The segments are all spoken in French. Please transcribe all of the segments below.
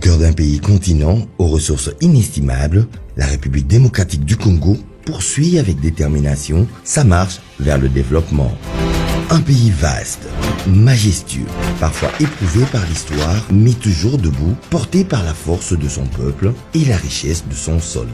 cœur d'un pays continent aux ressources inestimables, la République démocratique du Congo poursuit avec détermination sa marche vers le développement. Un pays vaste, majestueux, parfois éprouvé par l'histoire, mais toujours debout, porté par la force de son peuple et la richesse de son sol.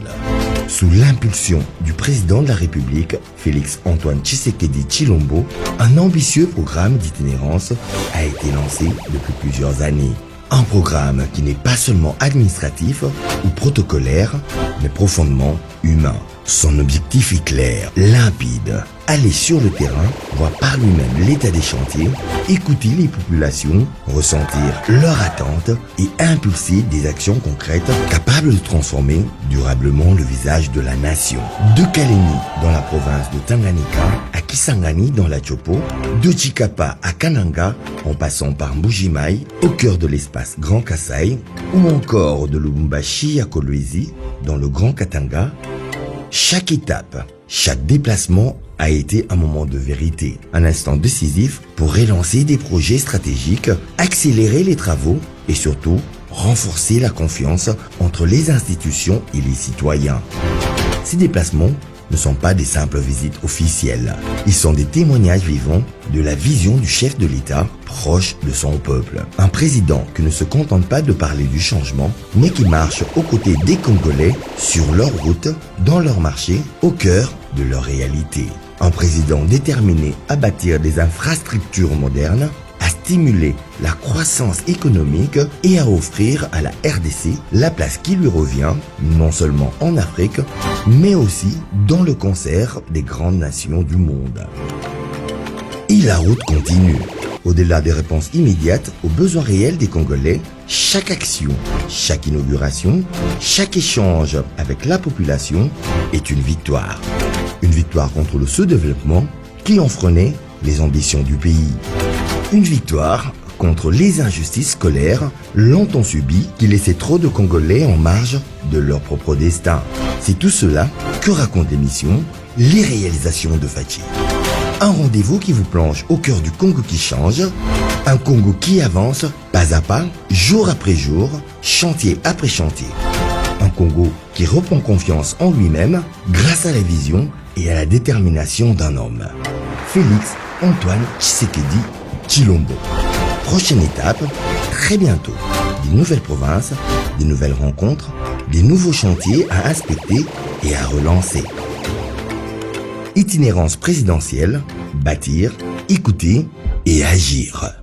Sous l'impulsion du président de la République, Félix Antoine Tshisekedi Tshilombo, un ambitieux programme d'itinérance a été lancé depuis plusieurs années. Un programme qui n'est pas seulement administratif ou protocolaire, mais profondément humain. Son objectif est clair, limpide. Aller sur le terrain, voir par lui-même l'état des chantiers, écouter les populations, ressentir leurs attentes et impulser des actions concrètes capables de transformer durablement le visage de la nation. De Kalemi dans la province de Tanganyika à Kisangani dans la Chopo, de Chikapa à Kananga en passant par Mbuji-Mayi au cœur de l'espace Grand Kasaï ou encore de Lubumbashi à Kolwezi dans le Grand Katanga, chaque étape, chaque déplacement a été un moment de vérité, un instant décisif pour relancer des projets stratégiques, accélérer les travaux et surtout renforcer la confiance entre les institutions et les citoyens. Ces déplacements ne sont pas des simples visites officielles. Ils sont des témoignages vivants de la vision du chef de l'État proche de son peuple. Un président qui ne se contente pas de parler du changement, mais qui marche aux côtés des Congolais sur leur route, dans leur marché, au cœur de leur réalité. Un président déterminé à bâtir des infrastructures modernes, à stimuler la croissance économique et à offrir à la RDC la place qui lui revient, non seulement en Afrique, mais aussi dans le concert des grandes nations du monde. Et la route continue. Au-delà des réponses immédiates aux besoins réels des Congolais, chaque action, chaque inauguration, chaque échange avec la population est une victoire. Une victoire contre le sous-développement qui enfreignait les ambitions du pays. Une victoire contre les injustices scolaires longtemps subies qui laissaient trop de Congolais en marge de leur propre destin. C'est tout cela que raconte l'émission Les réalisations de Fachi. Un rendez-vous qui vous plonge au cœur du Congo qui change, un Congo qui avance pas à pas, jour après jour, chantier après chantier. Un Congo qui reprend confiance en lui-même grâce à la vision et à la détermination d'un homme. Félix Antoine Tshisekedi Tshilombo. Prochaine étape, très bientôt. Des nouvelles provinces, des nouvelles rencontres, des nouveaux chantiers à inspecter et à relancer. Itinérance présidentielle, bâtir, écouter et agir.